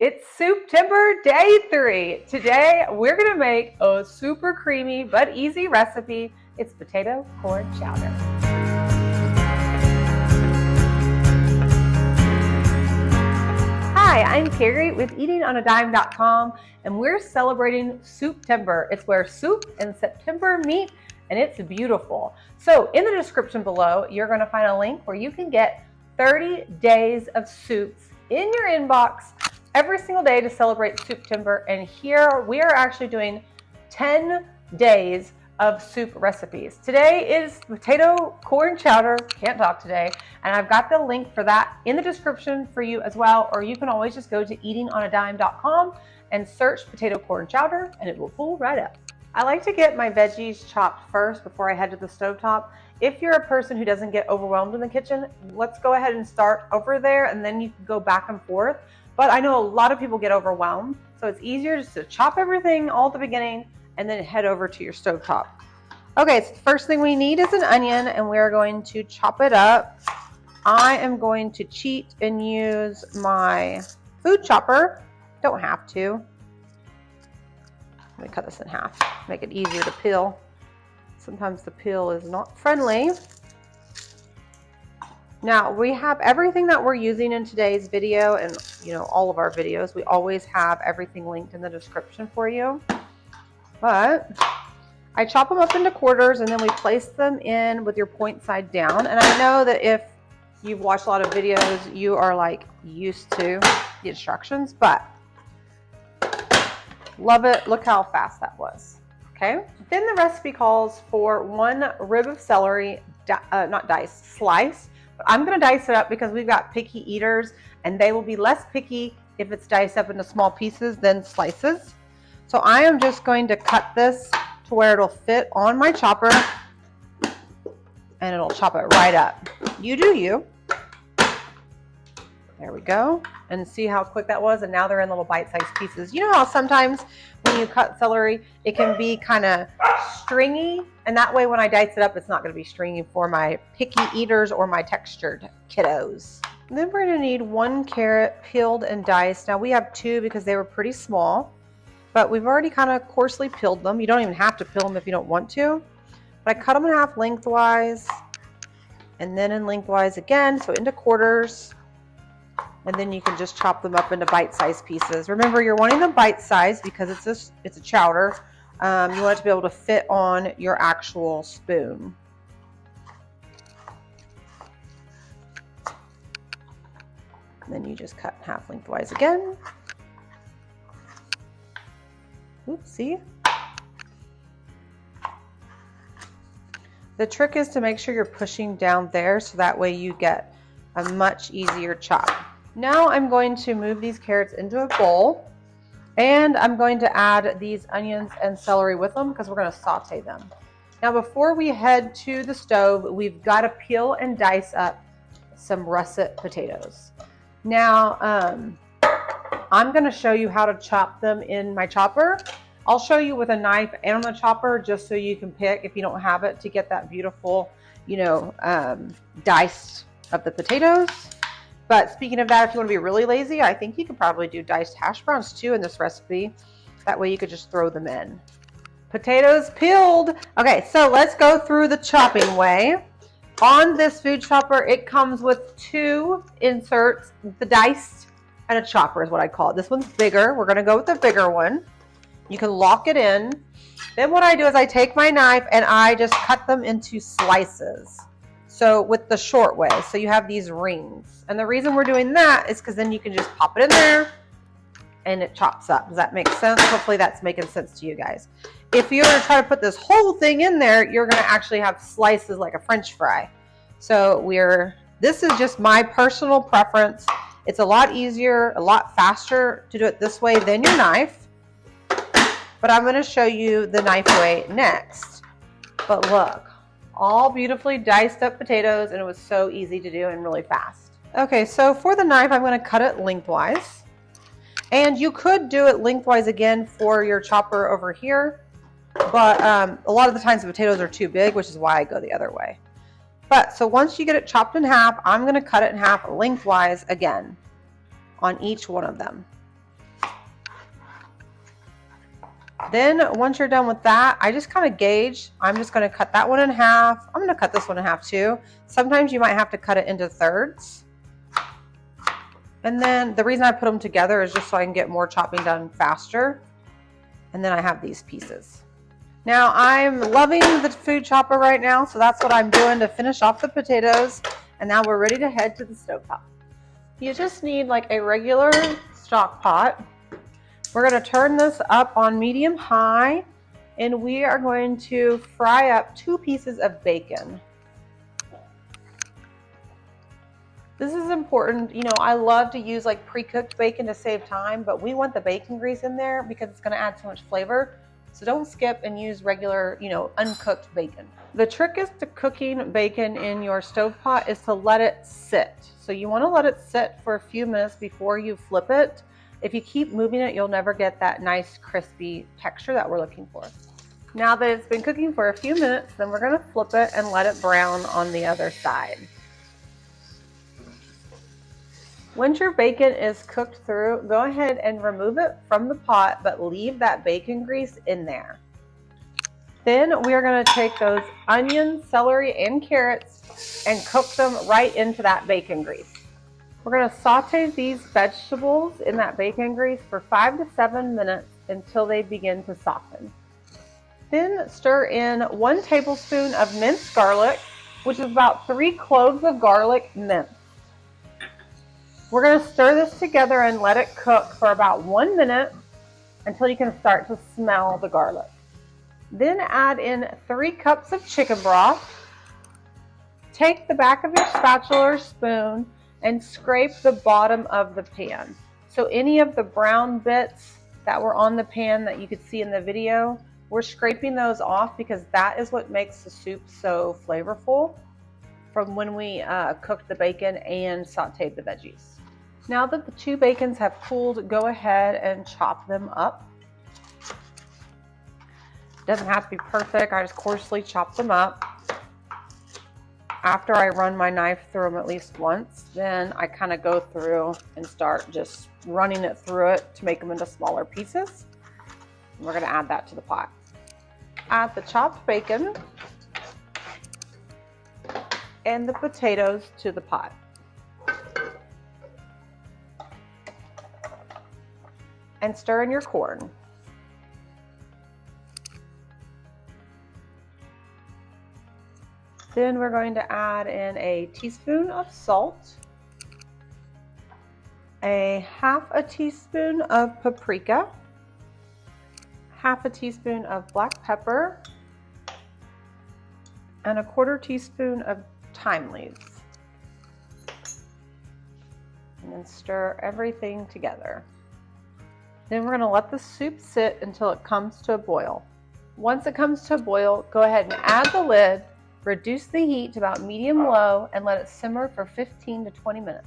It's Soup-Timber Day 3. Today, we're gonna make a super creamy but easy recipe. It's potato corn chowder. Hi, I'm Carrie with eatingonadime.com, and we're celebrating Soup-Timber. It's where soup and September meet, and it's beautiful. So in the description below, you're gonna find a link where you can get 30 days of soups in your inbox every single day to celebrate Soup-Timber. And here we are actually doing 10 days of soup recipes. Today is potato corn chowder, can't talk today, and I've got the link for that in the description for you as well, or you can always just go to eatingonadime.com and search potato corn chowder and it will pull right up. I like to get my veggies chopped first before I head to the stovetop. If you're a person who doesn't get overwhelmed in the kitchen, let's go ahead and start over there and then you can go back and forth. But I know a lot of people get overwhelmed, so it's easier just to chop everything all at the beginning and then head over to your stovetop. Okay, so the first thing we need is an onion, and we're going to chop it up. I am going to cheat and use my food chopper. Don't have to. Let me cut this in half, make it easier to peel. Sometimes the peel is not friendly. Now we have everything that we're using in today's video, and all of our videos, we always have everything linked in the description for you. But I chop them up into quarters and then we place them in with your point side down. And I know that if you've watched a lot of videos, you are like used to the instructions, but love it. Look how fast that was. Okay. Then the recipe calls for 1 rib of celery, not diced, sliced. I'm going to dice it up because we've got picky eaters and they will be less picky if it's diced up into small pieces than slices. So I am just going to cut this to where it'll fit on my chopper and it'll chop it right up. You do you. There we go. And see how quick that was? And now they're in little bite-sized pieces. You know how sometimes when you cut celery, it can be kind of stringy, and that way when I dice it up, it's not going to be stringy for my picky eaters or my textured kiddos. And then we're going to need 1 carrot peeled and diced. Now we have 2 because they were pretty small, but we've already kind of coarsely peeled them. You don't even have to peel them if you don't want to, but I cut them in half lengthwise and then in lengthwise again, so into quarters. And then you can just chop them up into bite-sized pieces. Remember, you're wanting them bite-sized because it's a chowder. You want it to be able to fit on your actual spoon. And then you just cut in half lengthwise again. Oops, see? The trick is to make sure you're pushing down there so that way you get a much easier chop. Now I'm going to move these carrots into a bowl, and I'm going to add these onions and celery with them because we're going to saute them. Now before we head to the stove, we've got to peel and dice up some russet potatoes. Now I'm going to show you how to chop them in my chopper. I'll show you with a knife and on the chopper just so you can pick, if you don't have it, to get that beautiful, diced of the potatoes. But speaking of that, if you want to be really lazy, I think you could probably do diced hash browns too in this recipe. That way you could just throw them in. Potatoes peeled. Okay, so let's go through the chopping way. On this food chopper, it comes with 2 inserts, the diced and a chopper is what I call it. This one's bigger. We're going to go with the bigger one. You can lock it in. Then what I do is I take my knife and I just cut them into slices. So with the short way, so you have these rings. And the reason we're doing that is because then you can just pop it in there and it chops up. Does that make sense? Hopefully that's making sense to you guys. If you were to try to put this whole thing in there, you're going to actually have slices like a French fry. So this is just my personal preference. It's a lot easier, a lot faster to do it this way than your knife. But I'm going to show you the knife way next. But look. All beautifully diced up potatoes, and it was so easy to do and really fast. Okay, so for the knife, I'm going to cut it lengthwise. And you could do it lengthwise again for your chopper over here, but a lot of the times the potatoes are too big, which is why I go the other way. But so once you get it chopped in half, I'm going to cut it in half lengthwise again on each one of them. Then once you're done with that, I just kind of gauge. I'm just going to cut that one in half. I'm going to cut this one in half too. Sometimes you might have to cut it into thirds. And then the reason I put them together is just so I can get more chopping done faster. And then I have these pieces. Now I'm loving the food chopper right now, so that's what I'm doing to finish off the potatoes. And now we're ready to head to the stovetop. You just need like a regular stock pot. We're going to turn this up on medium high, and we are going to fry up 2 pieces of bacon. This is important. You know, I love to use like pre-cooked bacon to save time, but we want the bacon grease in there because it's going to add so much flavor. So don't skip and use regular, you know, uncooked bacon. The trick is to cooking bacon in your stovetop is to let it sit. So you want to let it sit for a few minutes before you flip it. If you keep moving it, you'll never get that nice crispy texture that we're looking for. Now that it's been cooking for a few minutes, then we're going to flip it and let it brown on the other side. Once your bacon is cooked through, go ahead and remove it from the pot, but leave that bacon grease in there. Then we are going to take those onions, celery, and carrots and cook them right into that bacon grease. We're going to saute these vegetables in that bacon grease for 5 to 7 minutes until they begin to soften. Then stir in 1 tablespoon of minced garlic, which is about 3 cloves of garlic minced. We're going to stir this together and let it cook for about 1 minute until you can start to smell the garlic. Then add in 3 cups of chicken broth. Take the back of your spatula or spoon and scrape the bottom of the pan. So any of the brown bits that were on the pan that you could see in the video, we're scraping those off because that is what makes the soup so flavorful from when we cooked the bacon and sauteed the veggies. Now that the 2 bacons have cooled, go ahead and chop them up. Doesn't have to be perfect, I just coarsely chop them up. After I run my knife through them at least once, then I kind of go through and start just running it through it to make them into smaller pieces. And we're going to add that to the pot. Add the chopped bacon and the potatoes to the pot. And stir in your corn. Then we're going to add in a teaspoon of salt, a half a teaspoon of paprika, half a teaspoon of black pepper, and a 1/4 teaspoon of thyme leaves. And then stir everything together. Then we're going to let the soup sit until it comes to a boil. Once it comes to a boil, go ahead and add the lid, reduce the heat to about medium-low, and let it simmer for 15 to 20 minutes.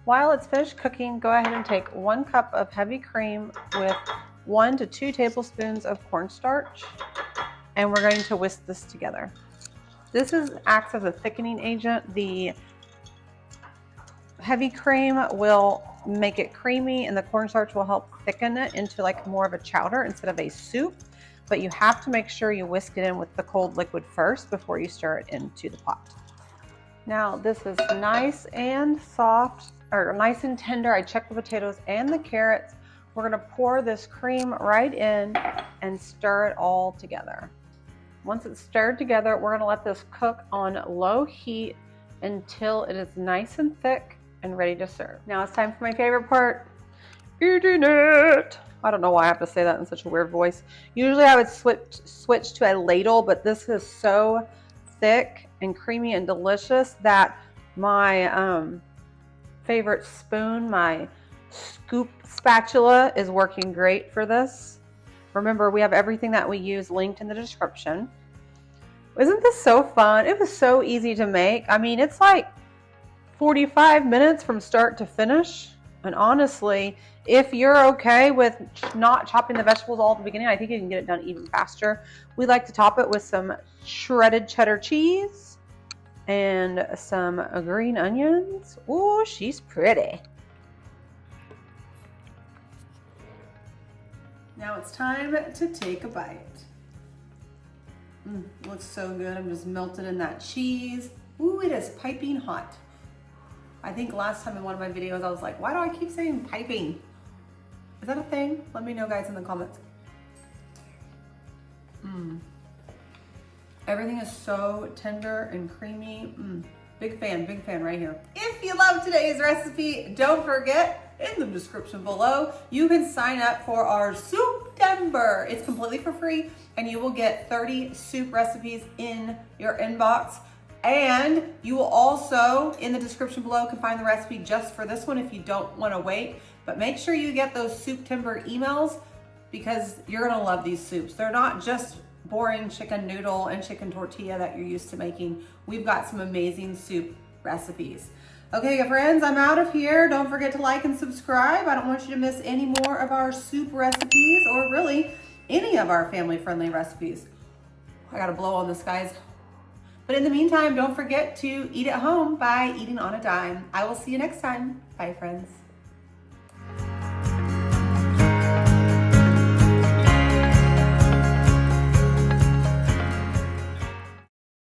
While it's finished cooking, go ahead and take 1 cup of heavy cream with 1 to 2 tablespoons of cornstarch, and we're going to whisk this together. This acts as a thickening agent. The heavy cream will make it creamy, and the cornstarch will help thicken it into like more of a chowder instead of a soup. But you have to make sure you whisk it in with the cold liquid first before you stir it into the pot. Now this is nice and soft, or nice and tender. I checked the potatoes and the carrots. We're going to pour this cream right in and stir it all together. Once it's stirred together, we're going to let this cook on low heat until it is nice and thick and ready to serve. Now it's time for my favorite part, eating it. I don't know why I have to say that in such a weird voice. Usually I would switch to a ladle, but this is so thick and creamy and delicious that my favorite spoon, my scoop spatula, is working great for this. Remember, we have everything that we use linked in the description. Isn't this so fun? It was so easy to make. I mean, it's like 45 minutes from start to finish. And honestly, if you're okay with not chopping the vegetables all at the beginning, I think you can get it done even faster. We like to top it with some shredded cheddar cheese and some green onions. Ooh, she's pretty. Now it's time to take a bite. Looks so good. I'm just melting in that cheese. Ooh, it is piping hot. I think last time in one of my videos, I was like, why do I keep saying piping? Is that a thing? Let me know, guys, in the comments. Everything is so tender and creamy. Big fan right here. If you love today's recipe, don't forget, in the description below, you can sign up for our Soup-tember. It's completely for free, and you will get 30 soup recipes in your inbox. And you will also, in the description below, can find the recipe just for this one if you don't want to wait. But make sure you get those Soup-tember emails because you're gonna love these soups. They're not just boring chicken noodle and chicken tortilla that you're used to making. We've got some amazing soup recipes. Okay, friends, I'm out of here. Don't forget to like and subscribe. I don't want you to miss any more of our soup recipes or really any of our family-friendly recipes. I gotta blow on this, guys. But in the meantime, don't forget to eat at home by eating on a dime. I will see you next time. Bye, friends.